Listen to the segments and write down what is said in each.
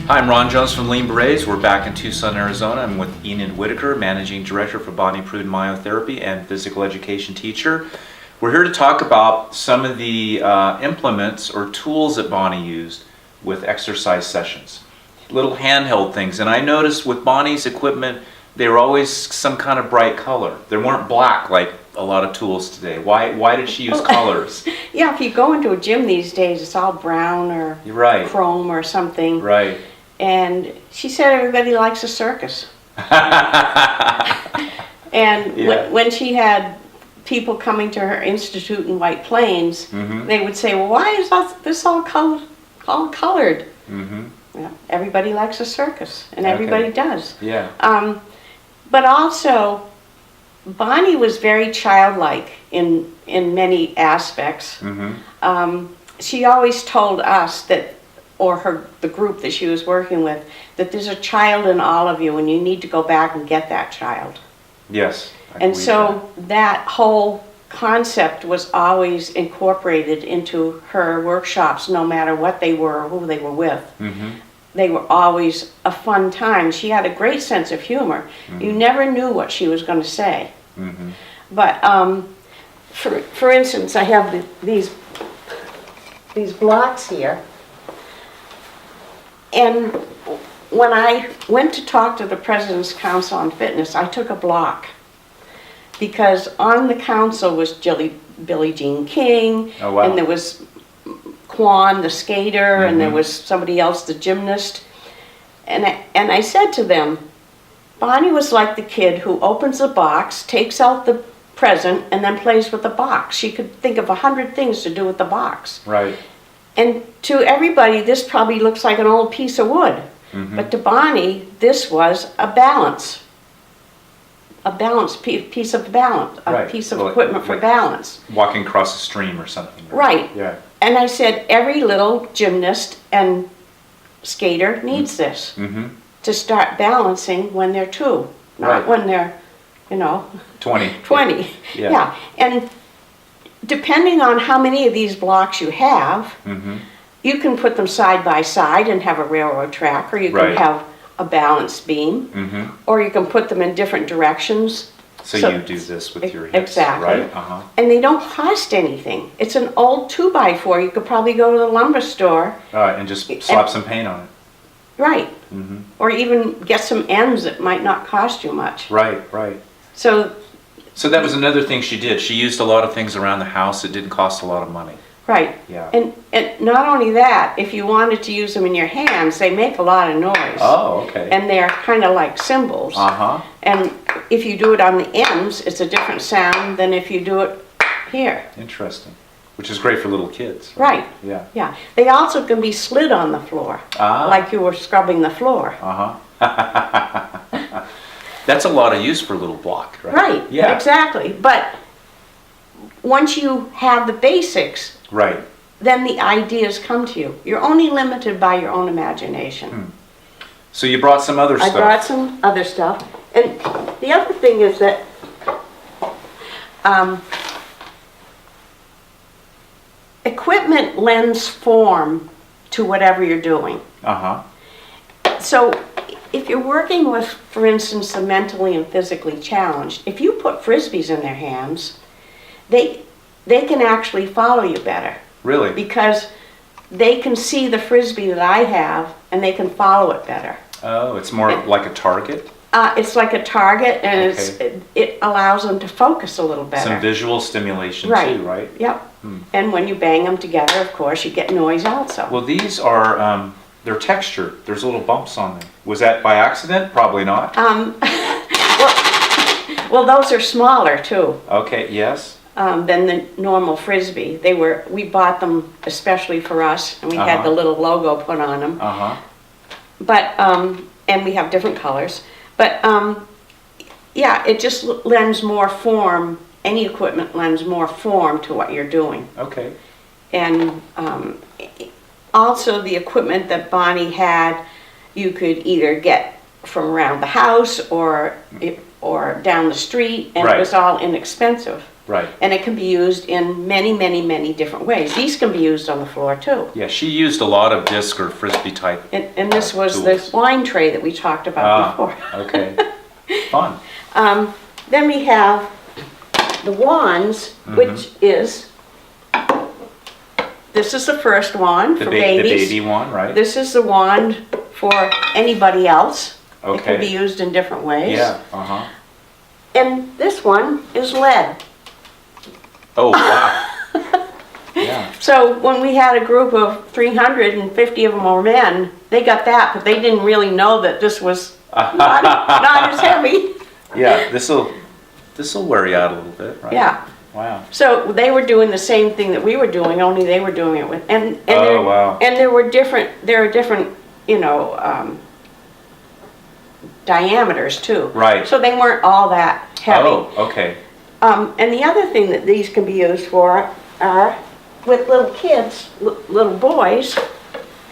Hi, I'm Ron Jones from Lean Berets. We're back in Tucson, Arizona. I'm with Enid Whitaker, Managing Director for Bonnie Prudden Myotherapy and Physical Education Teacher. We're here to talk about some of the implements or tools that Bonnie used with exercise sessions. Little handheld things. And I noticed with Bonnie's equipment, they were always some kind of bright color. They weren't black like a lot of tools today. Why did she use colors? Yeah, if you go into a gym these days, it's all brown or Right. chrome or something. Right. And she said everybody likes a circus. And Yeah. when she had people coming to her institute in White Plains, they would say, well, why is this all colored? Yeah, everybody likes a circus, and everybody does. Yeah. But also, Bonnie was very childlike in many aspects. She always told us that, or the group that she was working with, that there's a child in all of you and you need to go back and get that child. Yes. I And believe so that whole concept was always incorporated into her workshops, no matter what they were or who they were with. They were always a fun time. She had a great sense of humor. You never knew what she was going to say. But for instance, I have these blocks here. And when I went to talk to the President's Council on Fitness, I took a block. Because on the council was Billie Jean King, Oh, wow. and there was Quan, the skater, and there was somebody else, the gymnast. And I said to them, Bonnie was like the kid who opens the box, takes out the present, and then plays with the box. She could think of 100 things to do with the box. Right. And to everybody, this probably looks like an old piece of wood. But to Bonnie, this was a balance. Piece of balance, a piece of equipment for balance. Walking across a stream or something. Right. Yeah. And I said, every little gymnast and skater needs this to start balancing when they're 2, not when they're, 20. 20. Yeah. And depending on how many of these blocks you have, you can put them side by side and have a railroad track, or you can have a balance beam, or you can put them in different directions. So you do this with your hips, exactly. right? And they don't cost anything. It's an old 2x4. You could probably go to the lumber store. And just slap some paint on it. Right. Or even get some ends that might not cost you much. Right. So that was another thing she did. She used a lot of things around the house that didn't cost a lot of money. right. Yeah. And not only that, if you wanted to use them in your hands, they make a lot of noise. Oh, okay. And they're kind of like cymbals. And if you do it on the ends, it's a different sound than if you do it here. Interesting. Which is great for little kids. Right. Yeah. Yeah. They also can be slid on the floor, like you were scrubbing the floor. That's a lot of use for a little block, right? Right. Yeah. Exactly. But once you have the basics, Right. then the ideas come to you. You're only limited by your own imagination. So you brought some other stuff. I brought some other stuff. And the other thing is that equipment lends form to whatever you're doing. So if you're working with, for instance, the mentally and physically challenged, if you put frisbees in their hands, they can actually follow you better. Really? Because they can see the frisbee that I have and they can follow it better. Oh, it's more like a target? It's like a target, and it allows them to focus a little better. Some visual stimulation too, right? Yep. And when you bang them together, of course, you get noise also. Well, these are, they're textured. There's little bumps on them. Was that by accident? Probably not. Well, those are smaller too. Okay, yes. Than the normal frisbee. We bought them especially for us, and we had the little logo put on them. But and we have different colors. But yeah, it just lends more form. Any equipment lends more form to what you're doing. Okay. And also the equipment that Bonnie had, you could either get from around the house or down the street, and it was all inexpensive. Right. And it can be used in many, many, many different ways. These can be used on the floor too. Yeah, she used a lot of disc or frisbee type. And this was tools. the wine tray that we talked about before. Okay. Fun. Then we have the wands, which is, this is the first wand The for baby babies. one, right? This is the wand for anybody else. It Okay. can be used in different ways. Yeah. Uh-huh. And this one is lead. Oh, wow. Yeah. So when we had a group of 350 of them were men, they got that, but they didn't really know that this was not as heavy. Yeah, this'll wear you out a little bit, right? Yeah. Wow. So they were doing the same thing that we were doing, only they were doing it with, and Oh, wow. and there are different, you know, diameters too. Right. So they weren't all that heavy. Oh, okay. And the other thing that these can be used for are with little kids, little boys.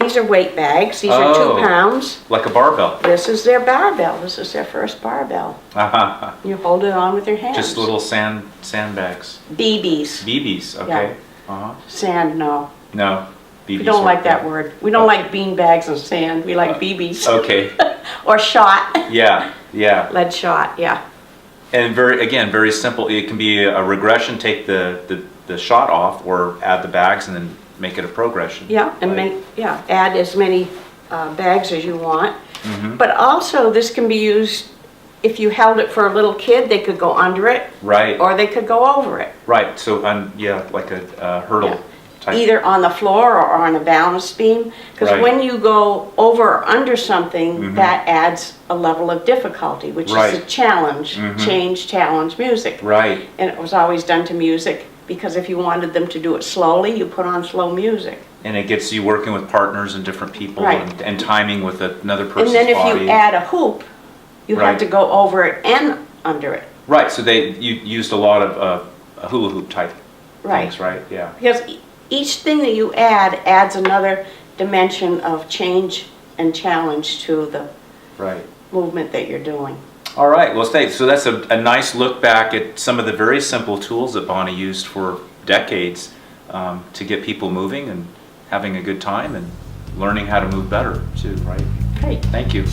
These are weight bags. These are Oh. 2 pounds. Like a barbell. This is their barbell. This is their first barbell. You hold it on with your hands. Just little sandbags. BBs. BBs, okay. Uh-huh. Sand, no. No. BBs. We don't are like that good. word. We don't like bean bags and sand. We like BBs. Okay. Or shot. Yeah, yeah. Lead shot, yeah. And very simple. It can be a regression, take the shot off, or add the bags and then make it a progression. Yeah, and Right. add as many bags as you want. Mhm. But also, this can be used, if you held it for a little kid, they could go under it, Right, or they could go over it. right. So, yeah, like a hurdle Yeah. type. Either on the floor or on a balance beam. Because Right. when you go over or under something, Mhm. that adds a level of difficulty, which Right. is a challenge. Mhm. Challenge music. Right, And it was always done to music, because if you wanted them to do it slowly, you put on slow music. and it gets you working with partners and different people Right. and timing with another And person's then if body. you add a hoop, you Right. have to go over it and under it. Right, so you used a lot of hula hoop type Right. things, right? Yeah. Because each thing that you add adds another dimension of change and challenge to the Right. movement that you're doing. All right, well, thanks. So that's a nice look back at some of the very simple tools that Bonnie used for decades to get people moving and having a good time and learning how to move better too, right? Great. Thank you.